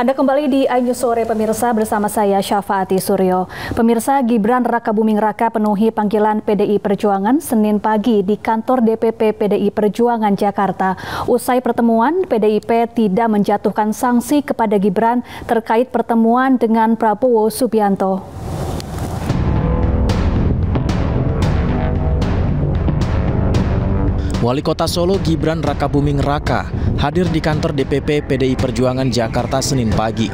Anda kembali di iNews Sore pemirsa bersama saya Syafaati Suryo. Pemirsa, Gibran Rakabuming Raka penuhi panggilan PDI Perjuangan Senin pagi di kantor DPP PDI Perjuangan Jakarta. Usai pertemuan, PDIP tidak menjatuhkan sanksi kepada Gibran terkait pertemuan dengan Prabowo Subianto. Wali Kota Solo Gibran Rakabuming Raka hadir di kantor DPP PDI Perjuangan Jakarta Senin pagi.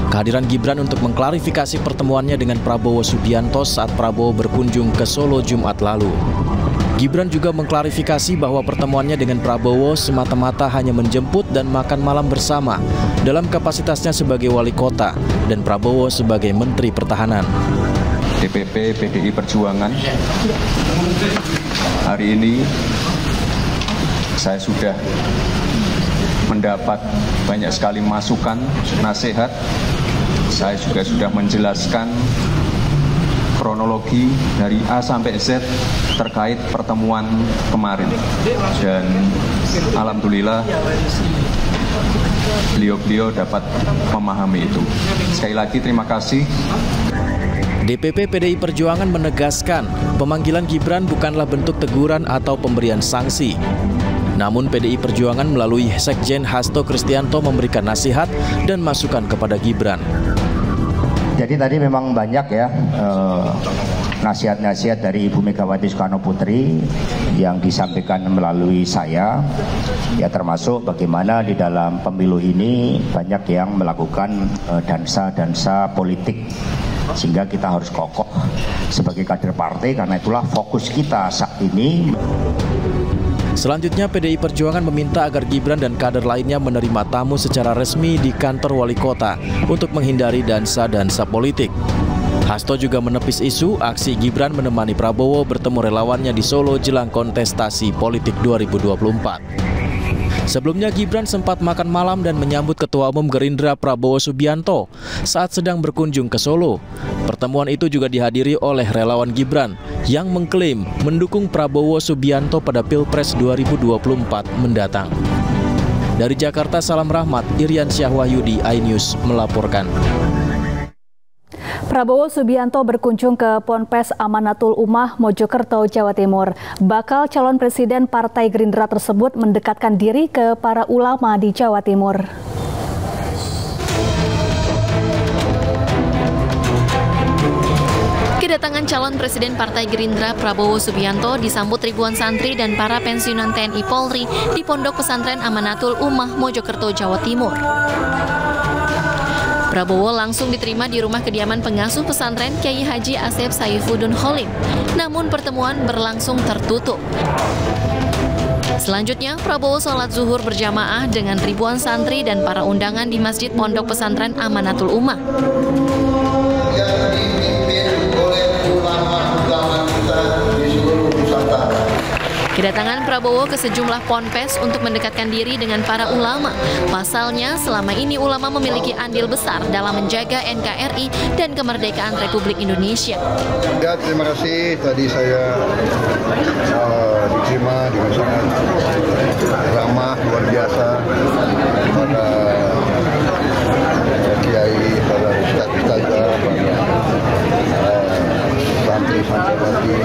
Kehadiran Gibran untuk mengklarifikasi pertemuannya dengan Prabowo Subianto saat Prabowo berkunjung ke Solo Jumat lalu. Gibran juga mengklarifikasi bahwa pertemuannya dengan Prabowo semata-mata hanya menjemput dan makan malam bersama dalam kapasitasnya sebagai wali kota dan Prabowo sebagai Menteri Pertahanan. DPP PDI Perjuangan hari ini saya sudah mendapat banyak sekali masukan, nasihat. Saya juga sudah menjelaskan kronologi dari A sampai Z terkait pertemuan kemarin. Dan alhamdulillah beliau dapat memahami itu. Sekali lagi terima kasih. DPP PDI Perjuangan menegaskan pemanggilan Gibran bukanlah bentuk teguran atau pemberian sanksi. Namun PDI Perjuangan melalui Sekjen Hasto Kristianto memberikan nasihat dan masukan kepada Gibran. Jadi tadi memang banyak ya nasihat-nasihat dari Ibu Megawati Soekarno Putri yang disampaikan melalui saya, ya termasuk bagaimana di dalam pemilu ini banyak yang melakukan dansa-dansa politik. Sehingga kita harus kokoh sebagai kader partai, karena itulah fokus kita saat ini. Selanjutnya PDI Perjuangan meminta agar Gibran dan kader lainnya menerima tamu secara resmi di kantor wali kota untuk menghindari dansa-dansa politik. Hasto juga menepis isu aksi Gibran menemani Prabowo bertemu relawannya di Solo jelang kontestasi politik 2024. Sebelumnya Gibran sempat makan malam dan menyambut Ketua Umum Gerindra Prabowo Subianto saat sedang berkunjung ke Solo. Pertemuan itu juga dihadiri oleh relawan Gibran yang mengklaim mendukung Prabowo Subianto pada Pilpres 2024 mendatang. Dari Jakarta, Salam Rahmat, Irian Syahwahyudi, iNews melaporkan. Prabowo Subianto berkunjung ke Ponpes Amanatul Ummah, Mojokerto, Jawa Timur. Bakal calon presiden Partai Gerindra tersebut mendekatkan diri ke para ulama di Jawa Timur. Kedatangan calon presiden Partai Gerindra Prabowo Subianto disambut ribuan santri dan para pensiunan TNI Polri di Pondok Pesantren Amanatul Ummah, Mojokerto, Jawa Timur. Prabowo langsung diterima di rumah kediaman pengasuh pesantren Kyai Haji Asep Saifuddin Kholim. Namun pertemuan berlangsung tertutup. Selanjutnya, Prabowo sholat zuhur berjamaah dengan ribuan santri dan para undangan di Masjid Pondok Pesantren Amanatul Ummah. Kedatangan Prabowo ke sejumlah ponpes untuk mendekatkan diri dengan para ulama. Pasalnya, selama ini ulama memiliki andil besar dalam menjaga NKRI dan kemerdekaan Republik Indonesia. Ya, terima kasih. Tadi saya diterima dengan sangat ramah, luar biasa pada kiai, pada ustaz-ustazah, santri-santriwati.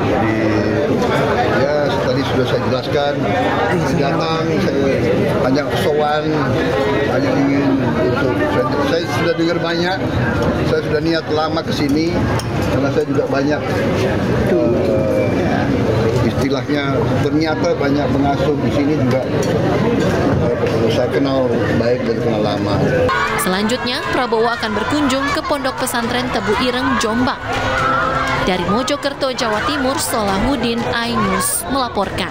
Jadi ya tadi sudah saya jelaskan, datang saya hanya sowan, hanya ingin untuk saya sudah dengar banyak, saya sudah niat lama kesini karena saya juga banyak istilahnya ternyata banyak pengasuh di sini juga saya kenal baik dan kenal lama. Selanjutnya Prabowo akan berkunjung ke Pondok Pesantren Tebu Ireng, Jombang. Dari Mojokerto, Jawa Timur, Solahuddin, iNews melaporkan.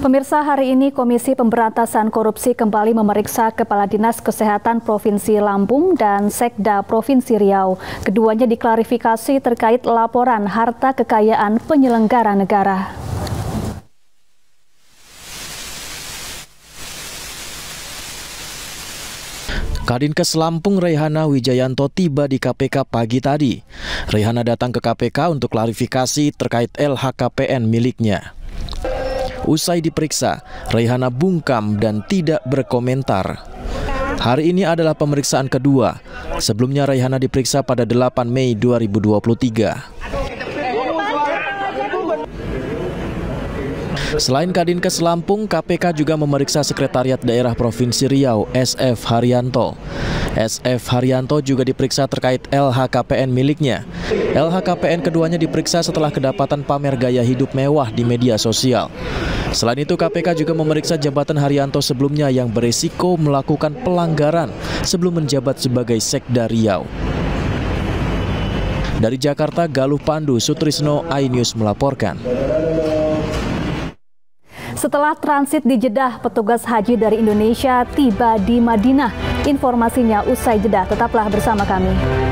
Pemirsa, hari ini Komisi Pemberantasan Korupsi kembali memeriksa Kepala Dinas Kesehatan Provinsi Lampung dan Sekda Provinsi Riau. Keduanya diklarifikasi terkait laporan harta kekayaan penyelenggara negara. Kadinkes Lampung Reihana Wijayanto tiba di KPK pagi tadi. Reihana datang ke KPK untuk klarifikasi terkait LHKPN miliknya. Usai diperiksa, Raihana bungkam dan tidak berkomentar. Hari ini adalah pemeriksaan kedua. Sebelumnya Raihana diperiksa pada 8 Mei 2023. Selain Kadinkes Lampung, KPK juga memeriksa Sekretariat Daerah Provinsi Riau, SF Haryanto. SF Haryanto juga diperiksa terkait LHKPN miliknya. LHKPN keduanya diperiksa setelah kedapatan pamer gaya hidup mewah di media sosial. Selain itu, KPK juga memeriksa jabatan Haryanto sebelumnya yang beresiko melakukan pelanggaran sebelum menjabat sebagai Sekda Riau. Dari Jakarta, Galuh Pandu, Sutrisno, iNews melaporkan. Setelah transit di Jeddah, petugas haji dari Indonesia tiba di Madinah. Informasinya usai jeda, tetaplah bersama kami.